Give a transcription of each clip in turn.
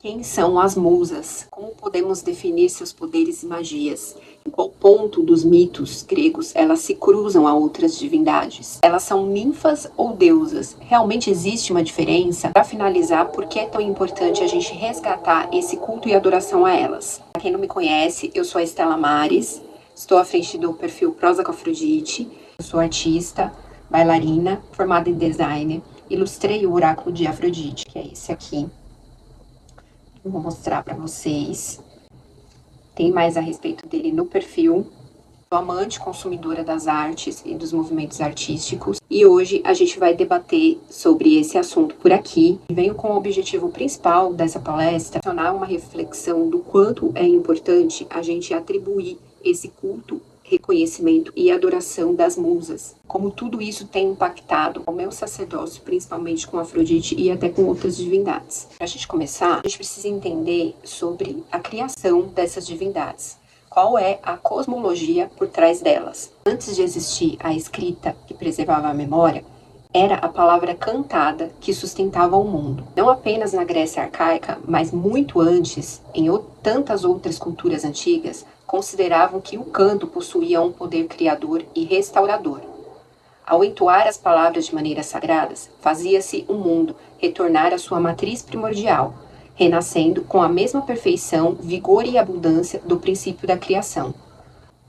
Quem são as musas? Como podemos definir seus poderes e magias? Em qual ponto dos mitos gregos elas se cruzam a outras divindades? Elas são ninfas ou deusas? Realmente existe uma diferença? Para finalizar, por que é tão importante a gente resgatar esse culto e adoração a elas? Para quem não me conhece, eu sou a Estela Mares, estou à frente do perfil Prosa com Afrodite, eu sou artista, bailarina, formada em design, ilustrei o oráculo de Afrodite, que é esse aqui. Eu vou mostrar para vocês. Tem mais a respeito dele no perfil. Sou amante, consumidora das artes e dos movimentos artísticos. E hoje a gente vai debater sobre esse assunto por aqui. Venho com o objetivo principal dessa palestra, tornar uma reflexão do quanto é importante a gente atribuir esse culto, reconhecimento e adoração das musas. Como tudo isso tem impactado o meu sacerdócio, principalmente com Afrodite e até com outras divindades. Para a gente começar, a gente precisa entender sobre a criação dessas divindades. Qual é a cosmologia por trás delas? Antes de existir a escrita que preservava a memória, era a palavra cantada que sustentava o mundo. Não apenas na Grécia arcaica, mas muito antes, em tantas outras culturas antigas, consideravam que o canto possuía um poder criador e restaurador. Ao entoar as palavras de maneiras sagradas, fazia-se o mundo retornar à sua matriz primordial, renascendo com a mesma perfeição, vigor e abundância do princípio da criação.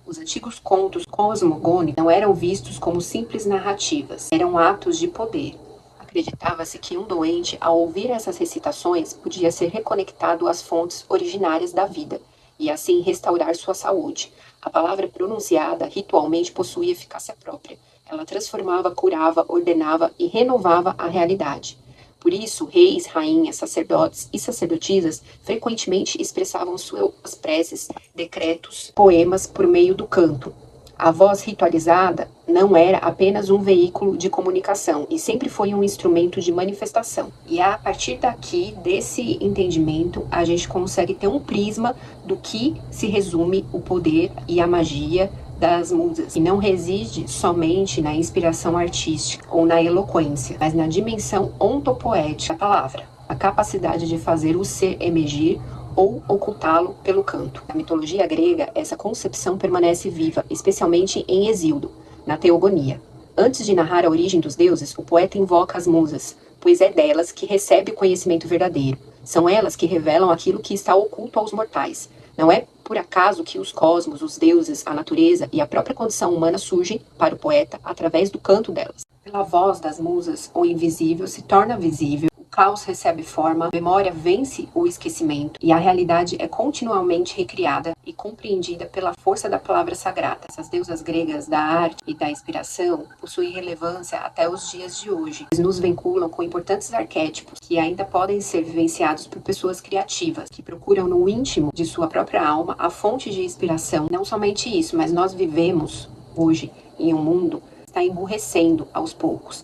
Os antigos contos cosmogônicos não eram vistos como simples narrativas, eram atos de poder. Acreditava-se que um doente, ao ouvir essas recitações, podia ser reconectado às fontes originárias da vida, e assim restaurar sua saúde. A palavra pronunciada ritualmente possuía eficácia própria. Ela transformava, curava, ordenava e renovava a realidade. Por isso, reis, rainhas, sacerdotes e sacerdotisas frequentemente expressavam suas preces, decretos, poemas por meio do canto. A voz ritualizada não era apenas um veículo de comunicação, e sempre foi um instrumento de manifestação. E a partir daqui, desse entendimento, a gente consegue ter um prisma do que se resume o poder e a magia das musas, e não reside somente na inspiração artística ou na eloquência, mas na dimensão ontopoética da palavra, a capacidade de fazer o ser emergir ou ocultá-lo pelo canto. Na mitologia grega, essa concepção permanece viva, especialmente em Hesíodo, na Teogonia. Antes de narrar a origem dos deuses, o poeta invoca as musas, pois é delas que recebe o conhecimento verdadeiro. São elas que revelam aquilo que está oculto aos mortais. Não é por acaso que os cosmos, os deuses, a natureza e a própria condição humana surgem para o poeta através do canto delas. Pela voz das musas, o invisível se torna visível, o caos recebe forma, a memória vence o esquecimento e a realidade é continuamente recriada e compreendida pela força da palavra sagrada. Essas deusas gregas da arte e da inspiração possuem relevância até os dias de hoje. Eles nos vinculam com importantes arquétipos que ainda podem ser vivenciados por pessoas criativas, que procuram no íntimo de sua própria alma a fonte de inspiração. Não somente isso, mas nós vivemos hoje em um mundo que está emburrecendo aos poucos.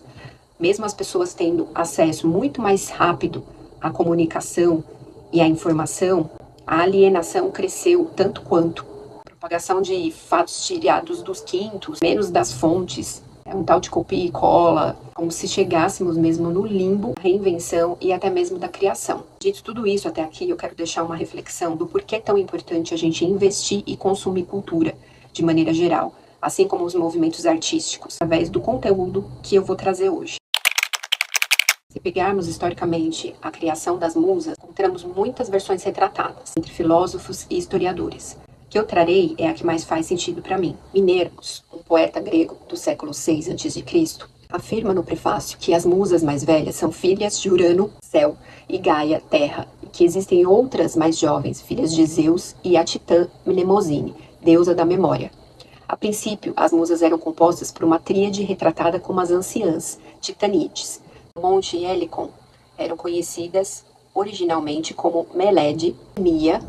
Mesmo as pessoas tendo acesso muito mais rápido à comunicação e à informação, a alienação cresceu tanto quanto. A propagação de fatos tirados dos quintos, menos das fontes, é um tal de copia e cola, como se chegássemos mesmo no limbo da reinvenção e até mesmo da criação. Dito tudo isso até aqui, eu quero deixar uma reflexão do porquê é tão importante a gente investir e consumir cultura, de maneira geral, assim como os movimentos artísticos, através do conteúdo que eu vou trazer hoje. Se pegarmos historicamente a criação das musas, encontramos muitas versões retratadas entre filósofos e historiadores. A que eu trarei é a que mais faz sentido para mim. Minervos, um poeta grego do século VI a.C., afirma no prefácio que as musas mais velhas são filhas de Urano, céu, e Gaia, terra, e que existem outras mais jovens, filhas de Zeus e a titã Mnemosine, deusa da memória. A princípio, as musas eram compostas por uma tríade retratada como as anciãs, Titanides. Monte Helicon eram conhecidas originalmente como Melede, Mia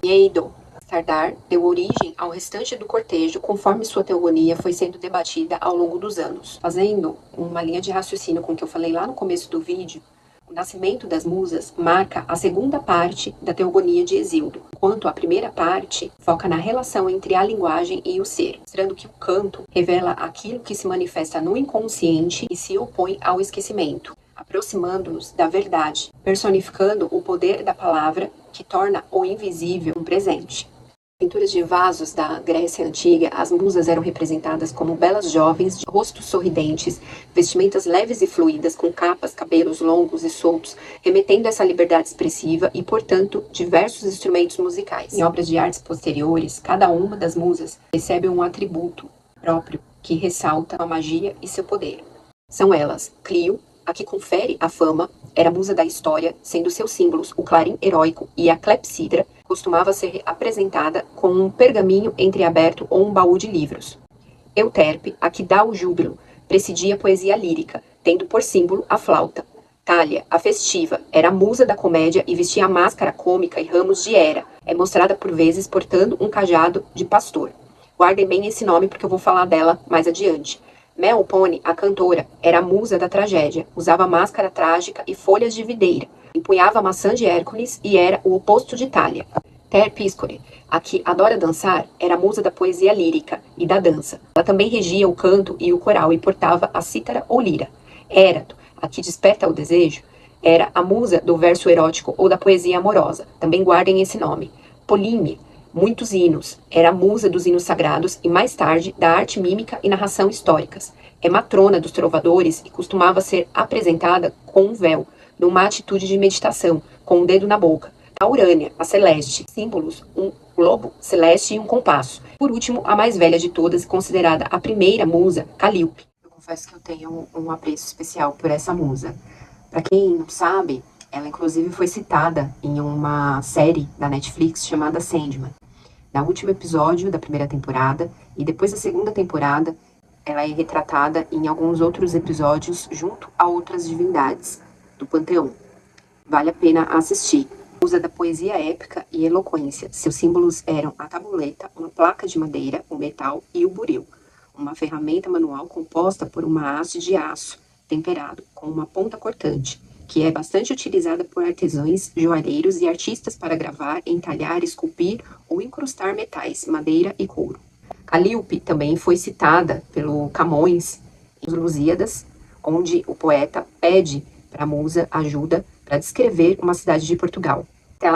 e Eido. Sardar deu origem ao restante do cortejo conforme sua teogonia foi sendo debatida ao longo dos anos. Fazendo uma linha de raciocínio com o que eu falei lá no começo do vídeo, o nascimento das musas marca a segunda parte da teogonia de Hesíodo, enquanto a primeira parte foca na relação entre a linguagem e o ser, mostrando que o canto revela aquilo que se manifesta no inconsciente e se opõe ao esquecimento. aproximando-nos da verdade, personificando o poder da palavra que torna o invisível um presente. Pinturas de vasos da Grécia Antiga, as musas eram representadas como belas jovens de rostos sorridentes, vestimentas leves e fluídas, com capas, cabelos longos e soltos, remetendo a essa liberdade expressiva e, portanto, diversos instrumentos musicais. Em obras de artes posteriores, cada uma das musas recebe um atributo próprio que ressalta a magia e seu poder. São elas Clio, a que confere a fama, era a musa da história, sendo seus símbolos o clarim heróico, e a clepsidra costumava ser apresentada com um pergaminho entreaberto ou um baú de livros. Euterpe, a que dá o júbilo, presidia a poesia lírica, tendo por símbolo a flauta. Thalia, a festiva, era a musa da comédia e vestia a máscara cômica e ramos de Hera. É mostrada por vezes portando um cajado de pastor. Guardem bem esse nome porque eu vou falar dela mais adiante. Melpone, a cantora, era a musa da tragédia, usava máscara trágica e folhas de videira, empunhava a maçã de Hércules e era o oposto de Thalia. Terpsícore, a que adora dançar, era a musa da poesia lírica e da dança. Ela também regia o canto e o coral e portava a cítara ou lira. Érato, a que desperta o desejo, era a musa do verso erótico ou da poesia amorosa. Também guardem esse nome. Polímnia, muitos hinos, era a musa dos hinos sagrados e, mais tarde, da arte mímica e narração históricas. É matrona dos trovadores e costumava ser apresentada com um véu, numa atitude de meditação, com um dedo na boca. A Urânia, a celeste, símbolos, um globo celeste e um compasso. Por último, a mais velha de todas, considerada a primeira musa, Calíope. Eu confesso que eu tenho um apreço especial por essa musa. Para quem não sabe, ela inclusive foi citada em uma série da Netflix chamada Sandman. No último episódio da primeira temporada, e depois da segunda temporada, ela é retratada em alguns outros episódios junto a outras divindades do panteão. Vale a pena assistir. Usa da poesia épica e eloquência. Seus símbolos eram a tabuleta, uma placa de madeira, o metal e o buril, uma ferramenta manual composta por uma haste de aço, temperado com uma ponta cortante, que é bastante utilizada por artesãos, joalheiros e artistas para gravar, entalhar, esculpir ou incrustar metais, madeira e couro. Calíope também foi citada pelo Camões em Os Lusíadas, onde o poeta pede para a musa ajuda para descrever uma cidade de Portugal.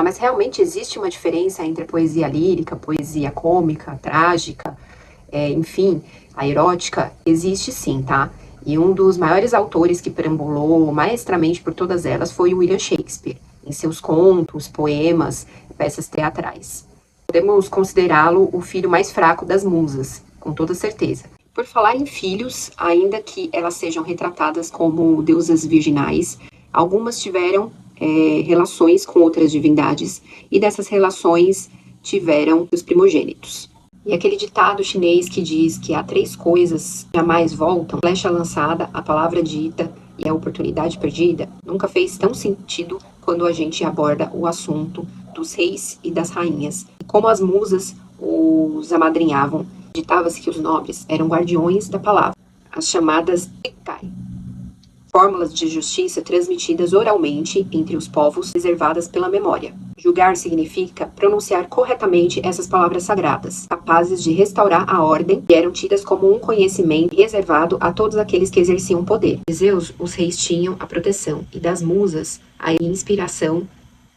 Mas realmente existe uma diferença entre a poesia lírica, poesia cômica, trágica, enfim, a erótica? Existe sim, tá? E um dos maiores autores que perambulou maestramente por todas elas foi o William Shakespeare, em seus contos, poemas, peças teatrais. Podemos considerá-lo o filho mais fraco das musas, com toda certeza. Por falar em filhos, ainda que elas sejam retratadas como deusas virginais, algumas tiveram relações com outras divindades, e dessas relações tiveram os primogênitos. E aquele ditado chinês que diz que há 3 coisas que jamais voltam, flecha lançada, a palavra dita e a oportunidade perdida, nunca fez tão sentido quando a gente aborda o assunto dos reis e das rainhas. Como as musas os amadrinhavam, ditava-se que os nobres eram guardiões da palavra, as chamadas Ekkai, fórmulas de justiça transmitidas oralmente entre os povos, reservadas pela memória. Julgar significa pronunciar corretamente essas palavras sagradas, capazes de restaurar a ordem, e eram tidas como um conhecimento reservado a todos aqueles que exerciam poder. De Zeus, os reis tinham a proteção, e das musas, a inspiração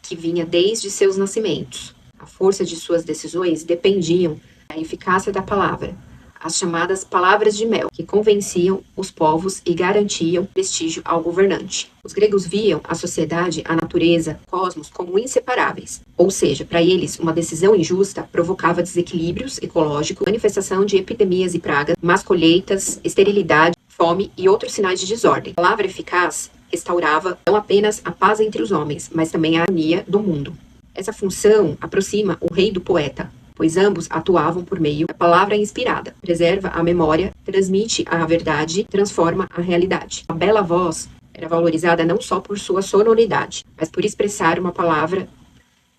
que vinha desde seus nascimentos. A força de suas decisões dependiam da eficácia da palavra, as chamadas palavras de mel, que convenciam os povos e garantiam prestígio ao governante. Os gregos viam a sociedade, a natureza, o cosmos como inseparáveis. Ou seja, para eles, uma decisão injusta provocava desequilíbrios ecológicos, manifestação de epidemias e pragas, más colheitas, esterilidade, fome e outros sinais de desordem. A palavra eficaz restaurava não apenas a paz entre os homens, mas também a harmonia do mundo. Essa função aproxima o rei do poeta, pois ambos atuavam por meio da palavra inspirada. Preserva a memória, transmite a verdade, transforma a realidade. A bela voz era valorizada não só por sua sonoridade, mas por expressar uma palavra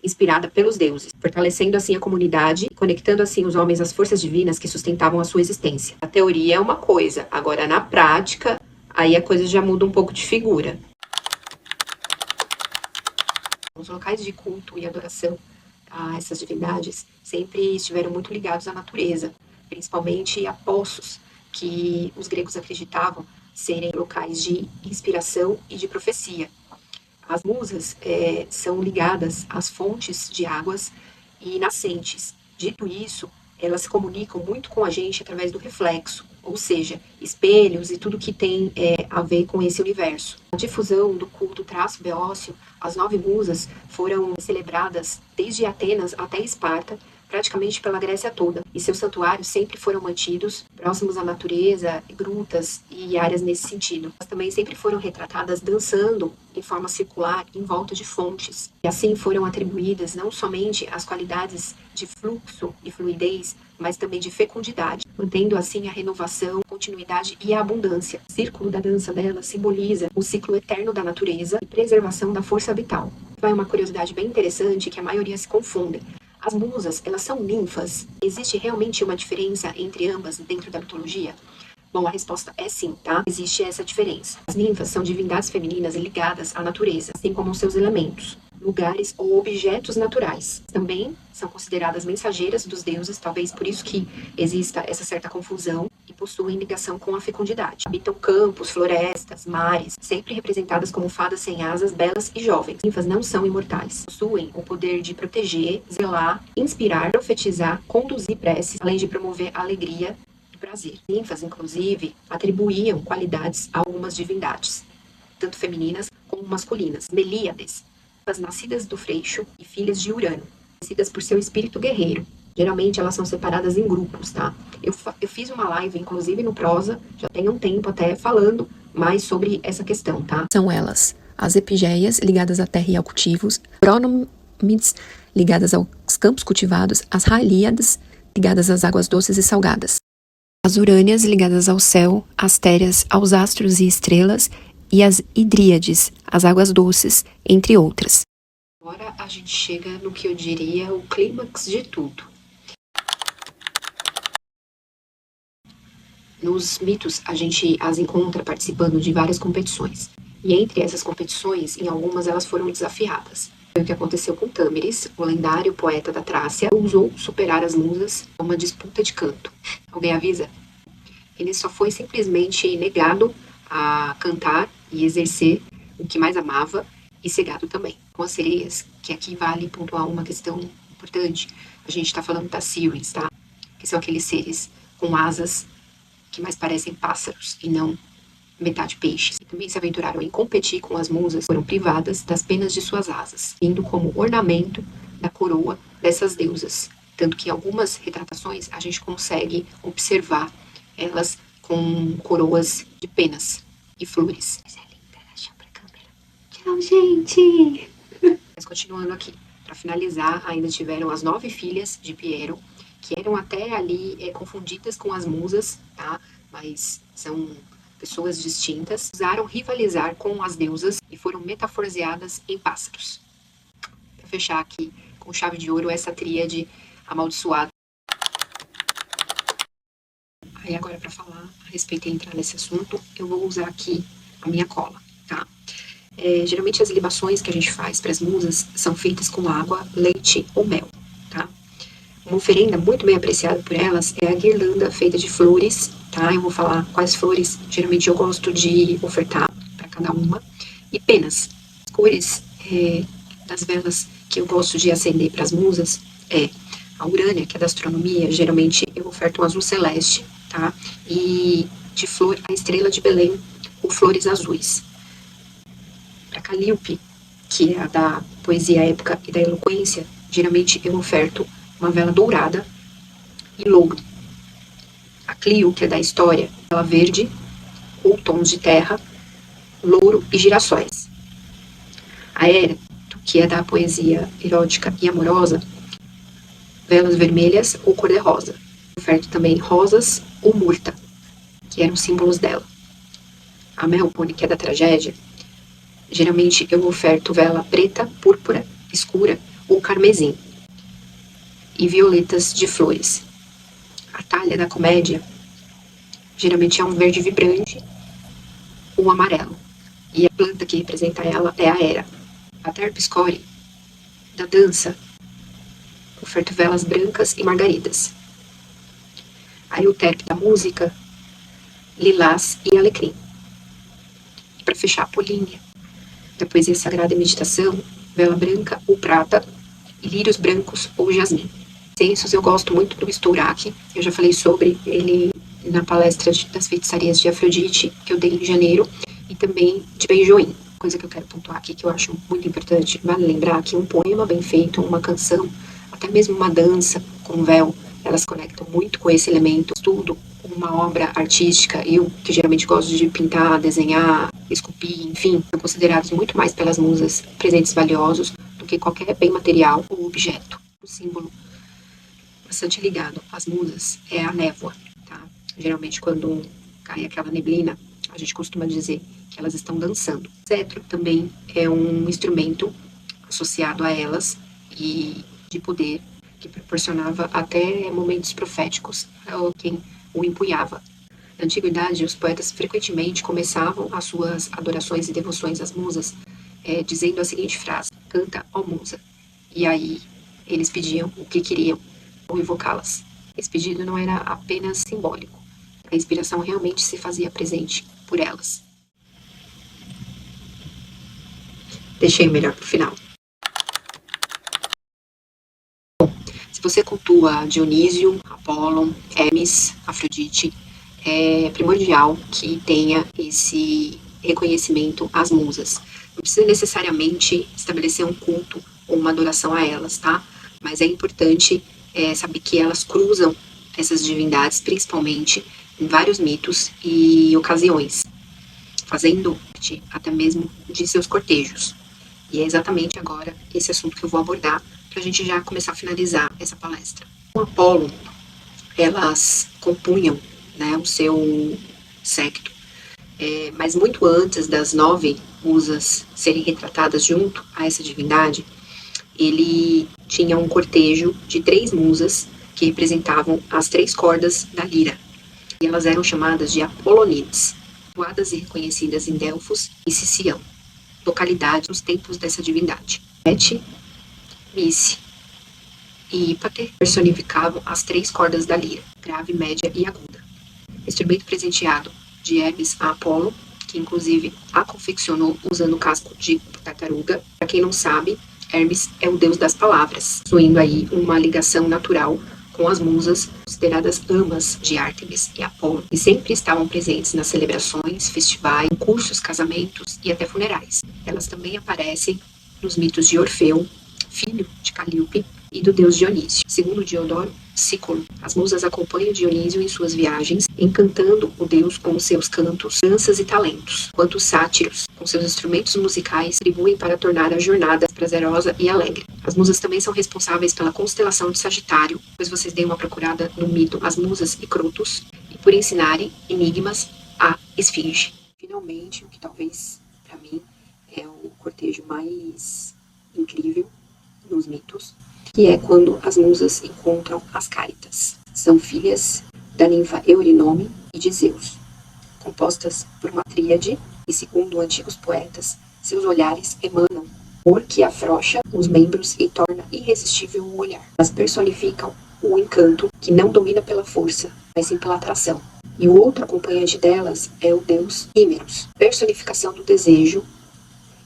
inspirada pelos deuses, fortalecendo assim a comunidade e conectando assim os homens às forças divinas que sustentavam a sua existência. A teoria é uma coisa, agora na prática, aí a coisa já muda um pouco de figura. Os locais de culto e adoração a essas divindades sempre estiveram muito ligados à natureza, principalmente a poços, que os gregos acreditavam serem locais de inspiração e de profecia. As musas são ligadas às fontes de águas e nascentes. Dito isso, elas se comunicam muito com a gente através do reflexo, ou seja, espelhos e tudo que tem a ver com esse universo. A difusão do culto traço-beócio, as 9 musas foram celebradas desde Atenas até Esparta, praticamente pela Grécia toda, e seus santuários sempre foram mantidos próximos à natureza, grutas e áreas nesse sentido. Elas também sempre foram retratadas dançando em forma circular em volta de fontes, e assim foram atribuídas não somente as qualidades de fluxo e fluidez, mas também de fecundidade, mantendo assim a renovação, continuidade e a abundância. O círculo da dança dela simboliza o ciclo eterno da natureza e preservação da força vital. Vai uma curiosidade bem interessante que a maioria se confunde. As musas, elas são ninfas? Existe realmente uma diferença entre ambas dentro da mitologia? Bom, a resposta é sim, tá? Existe essa diferença. As ninfas são divindades femininas ligadas à natureza, assim como aos seus elementos, lugares ou objetos naturais. Também são consideradas mensageiras dos deuses, talvez por isso que exista essa certa confusão, e possuem ligação com a fecundidade. Habitam campos, florestas, mares, sempre representadas como fadas sem asas, belas e jovens. As ninfas não são imortais. Possuem o poder de proteger, zelar, inspirar, profetizar, conduzir preces, além de promover a alegria e prazer. Ninfas, inclusive, atribuíam qualidades a algumas divindades, tanto femininas como masculinas. Melíades, nascidas do Freixo e filhas de Urano, conhecidas por seu espírito guerreiro. Geralmente elas são separadas em grupos, tá? Eu fiz uma live, inclusive no Prosa, já tem um tempo até, falando mais sobre essa questão, tá? São elas as epigeias, ligadas à terra e ao cultivos, prônomides, ligadas aos campos cultivados, as raelíades, ligadas às águas doces e salgadas, as urânias, ligadas ao céu, as térias, aos astros e estrelas, e as hidríades, as águas doces, entre outras. Agora a gente chega no que eu diria o clímax de tudo. Nos mitos, a gente as encontra participando de várias competições. E entre essas competições, em algumas elas foram desafiadas. Foi o que aconteceu com Tâmeris, o lendário poeta da Trácia, que ousou superar as musas em uma disputa de canto. Alguém avisa? Ele só foi simplesmente negado a cantar e exercer o que mais amava e cegado também. Com as sereias, que aqui vale pontuar uma questão importante, a gente está falando das Sirens, tá? Que são aqueles seres com asas que mais parecem pássaros e não metade peixes. E também se aventuraram em competir com as musas, foram privadas das penas de suas asas, indo como ornamento da coroa dessas deusas. Tanto que em algumas retratações a gente consegue observar elas com coroas de penas e flores. Mas é linda, deixa pra câmera. Tchau, gente! Mas continuando aqui, para finalizar, ainda tiveram as 9 filhas de Piero, que eram até ali confundidas com as musas, tá? Mas são pessoas distintas. Usaram rivalizar com as deusas e foram metaforseadas em pássaros. Para fechar aqui com chave de ouro essa tríade amaldiçoada. Aí agora, para falar a respeito e entrar nesse assunto, eu vou usar aqui a minha cola, tá? Geralmente as libações que a gente faz para as musas são feitas com água, leite ou mel, tá? Uma oferenda muito bem apreciada por elas é a guirlanda feita de flores, tá? Eu vou falar quais flores geralmente eu gosto de ofertar para cada uma. E penas. As cores das velas que eu gosto de acender para as musas é a urânia, que é da astronomia, geralmente eu oferto um azul celeste, tá? E de flor, a estrela de Belém, com flores azuis. Para Calíope, que é a da poesia épica e da eloquência, geralmente eu oferto uma vela dourada e louro. A Clio, que é da história, vela verde ou tons de terra, louro e girassóis. A Hera, que é da poesia erótica e amorosa, velas vermelhas ou cor-de-rosa. Oferto também rosas ou murta, que eram símbolos dela. A Melpone, que é da tragédia, geralmente eu oferto vela preta, púrpura, escura ou carmesim. E violetas de flores. A Talha da comédia, geralmente é um verde vibrante ou amarelo. E a planta que representa ela é a Hera. A Terpscore, da dança, oferto velas brancas e margaridas. A Euterpe da música, lilás e alecrim. para fechar a polínia da poesia sagrada e meditação, vela branca ou prata e lírios brancos ou jasmim. Incensos, eu gosto muito do estouraque, eu já falei sobre ele na palestra das feitiçarias de Afrodite, que eu dei em janeiro, e também de Benjoim. Coisa que eu quero pontuar aqui, que eu acho muito importante, vale lembrar que um poema bem feito, uma canção, até mesmo uma dança com véu, elas conectam muito com esse elemento. Tudo, uma obra artística, eu que geralmente gosto de pintar, desenhar, esculpir, enfim, são considerados muito mais pelas musas presentes valiosos do que qualquer bem material ou objeto. O símbolo bastante ligado às musas é a névoa, tá? Geralmente quando cai aquela neblina, a gente costuma dizer que elas estão dançando. O cetro também é um instrumento associado a elas e de poder que proporcionava até momentos proféticos a quem o empunhava. Na antiguidade, os poetas frequentemente começavam as suas adorações e devoções às musas dizendo a seguinte frase: canta, ó musa. E aí eles pediam o que queriam ou invocá-las. Esse pedido não era apenas simbólico. A inspiração realmente se fazia presente por elas. Deixei o melhor para o final. Bom, se você cultua Dionísio, Apolo, Hermes, Afrodite, é primordial que tenha esse reconhecimento às musas. Não precisa necessariamente estabelecer um culto ou uma adoração a elas, tá? Mas é importante saber que elas cruzam essas divindades, principalmente em vários mitos e ocasiões, fazendo parte até mesmo de seus cortejos. E é exatamente agora esse assunto que eu vou abordar para a gente já começar a finalizar essa palestra. Com Apolo, elas compunham, né, o seu séquito, mas muito antes das 9 musas serem retratadas junto a essa divindade, ele tinha um cortejo de 3 musas que representavam as 3 cordas da lira. E elas eram chamadas de Apolonides, doadas e reconhecidas em Delfos e Sicião, localidades nos tempos dessa divindade. Bete, Mice e Hípater personificavam as 3 cordas da lira, grave, média e aguda. Instrumento presenteado de Hermes a Apolo, que inclusive a confeccionou usando o casco de tartaruga. Para quem não sabe, Hermes é o deus das palavras, possuindo aí uma ligação natural com as musas, consideradas amas de Ártemis e Apolo, e sempre estavam presentes nas celebrações, festivais, concursos, casamentos e até funerais. Elas também aparecem nos mitos de Orfeu, filho de Calíope, e do deus Dionísio. Segundo Diodoro Sículo, as musas acompanham Dionísio em suas viagens, encantando o deus com seus cantos, danças e talentos, enquanto os sátiros, com seus instrumentos musicais, contribuem para tornar a jornada prazerosa e alegre. As musas também são responsáveis pela constelação de Sagitário, pois vocês deem uma procurada no mito As Musas e Crotos, e por ensinarem enigmas à Esfinge. Finalmente, o que talvez, para mim, é o cortejo mais incrível nos mitos, que é quando as musas encontram as Cáritas. São filhas da ninfa Eurynome e de Zeus, compostas por uma tríade, e segundo antigos poetas, seus olhares emanam cor que afrouxa os membros e torna irresistível o olhar. Elas personificam o encanto que não domina pela força, mas sim pela atração. E o outro acompanhante delas é o deus Hímeros, personificação do desejo,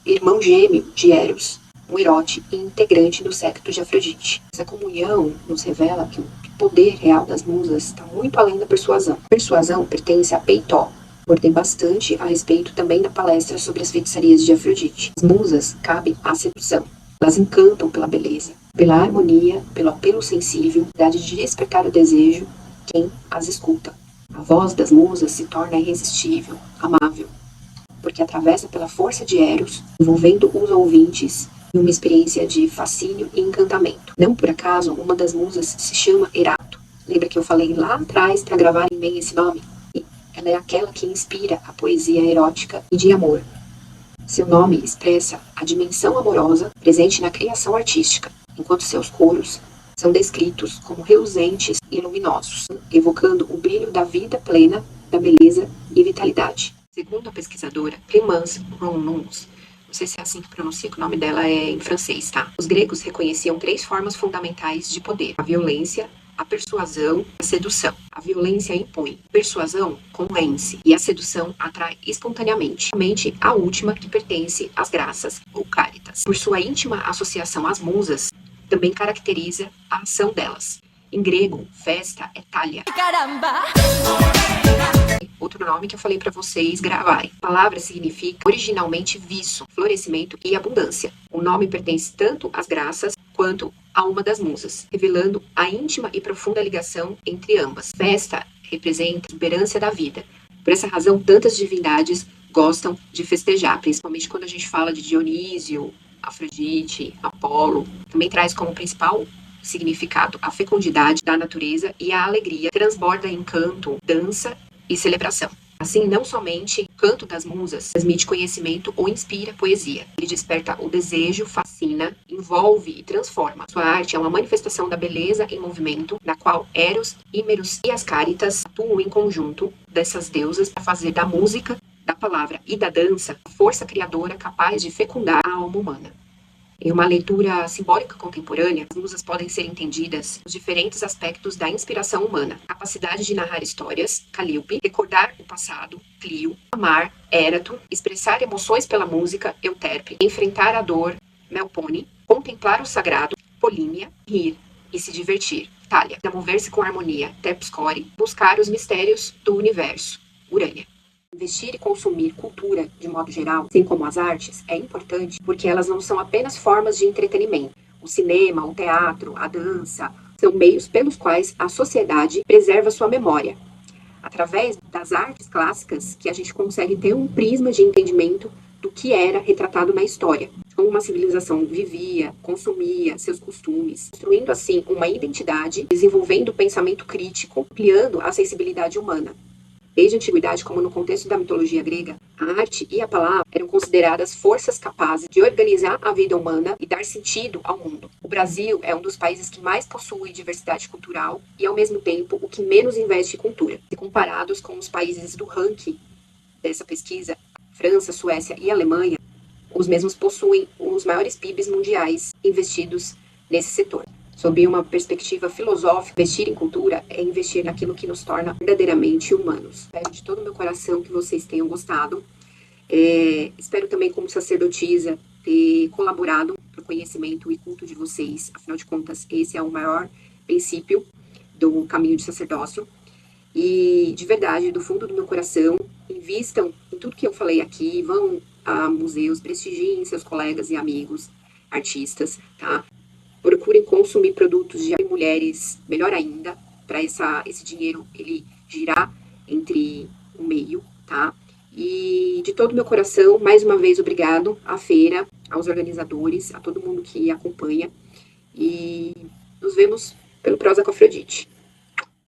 irmão gêmeo de Eros, um erote e integrante do séquito de Afrodite. Essa comunhão nos revela que o poder real das musas está muito além da persuasão. A persuasão pertence a Peitó. Abordei bastante a respeito também na palestra sobre as feitiçarias de Afrodite. As musas cabem à sedução. Elas encantam pela beleza, pela harmonia, pelo apelo sensível, idade de despertar o desejo, quem as escuta. A voz das musas se torna irresistível, amável, porque atravessa pela força de Eros, envolvendo os ouvintes em uma experiência de fascínio e encantamento. Não por acaso, uma das musas se chama Erato. Lembra que eu falei lá atrás para gravarem bem esse nome? Ela é aquela que inspira a poesia erótica e de amor. Seu nome expressa a dimensão amorosa presente na criação artística, enquanto seus coros são descritos como reluzentes e luminosos, evocando o brilho da vida plena, da beleza e vitalidade. Segundo a pesquisadora Clémence Ronnuns, não sei se é assim que pronuncia, que o nome dela é em francês, tá? Os gregos reconheciam 3 formas fundamentais de poder: a violência, a persuasão, a sedução. A violência impõe, persuasão convence e a sedução atrai espontaneamente. Somente a última que pertence às graças ou caritas. Por sua íntima associação às musas, também caracteriza a ação delas. Em grego, festa é thalia. Caramba! Outro nome que eu falei para vocês gravarem. A palavra significa originalmente viço, florescimento e abundância. O nome pertence tanto às graças quanto a uma das musas, revelando a íntima e profunda ligação entre ambas. Festa representa a exuberância da vida. Por essa razão, tantas divindades gostam de festejar, principalmente quando a gente fala de Dionísio, Afrodite, Apolo. Também traz como principal significado a fecundidade da natureza e a alegria, transborda em canto, dança e celebração. Assim, não somente o canto das musas transmite conhecimento ou inspira poesia. Ele desperta o desejo, fascina, envolve e transforma. Sua arte é uma manifestação da beleza em movimento, na qual Eros, Hímeros e as Cáritas atuam em conjunto dessas deusas para fazer da música, da palavra e da dança a força criadora capaz de fecundar a alma humana. Em uma leitura simbólica contemporânea, as musas podem ser entendidas nos diferentes aspectos da inspiração humana. A capacidade de narrar histórias, Calíope, recordar o passado, Clio, amar, Érato, expressar emoções pela música, Euterpe, enfrentar a dor, Melpone, contemplar o sagrado, Polínia, rir e se divertir, Thalia, mover-se com harmonia, Terpscore, buscar os mistérios do universo, Urânia. Investir e consumir cultura, de modo geral, assim como as artes, é importante porque elas não são apenas formas de entretenimento. O cinema, o teatro, a dança, são meios pelos quais a sociedade preserva sua memória. Através das artes clássicas que a gente consegue ter um prisma de entendimento do que era retratado na história, como uma civilização vivia, consumia, seus costumes, construindo assim uma identidade, desenvolvendo o pensamento crítico, ampliando a sensibilidade humana. Desde a antiguidade, como no contexto da mitologia grega, a arte e a palavra eram consideradas forças capazes de organizar a vida humana e dar sentido ao mundo. O Brasil é um dos países que mais possui diversidade cultural e, ao mesmo tempo, o que menos investe em cultura. Se comparados com os países do ranking dessa pesquisa, França, Suécia e Alemanha, os mesmos possuem os maiores PIBs mundiais investidos nesse setor. Sob uma perspectiva filosófica, investir em cultura é investir naquilo que nos torna verdadeiramente humanos. Espero de todo o meu coração que vocês tenham gostado. Espero também, como sacerdotisa, ter colaborado para o conhecimento e culto de vocês. Afinal de contas, esse é o maior princípio do caminho de sacerdócio. E, de verdade, do fundo do meu coração, invistam em tudo que eu falei aqui, vão a museus, prestigiem seus colegas e amigos, artistas, tá? Procurem consumir produtos de mulheres, melhor ainda, para esse dinheiro ele girar entre o meio, tá? E de todo o meu coração, mais uma vez, obrigado à feira, aos organizadores, a todo mundo que acompanha. E nos vemos pelo Prosa com Afrodite.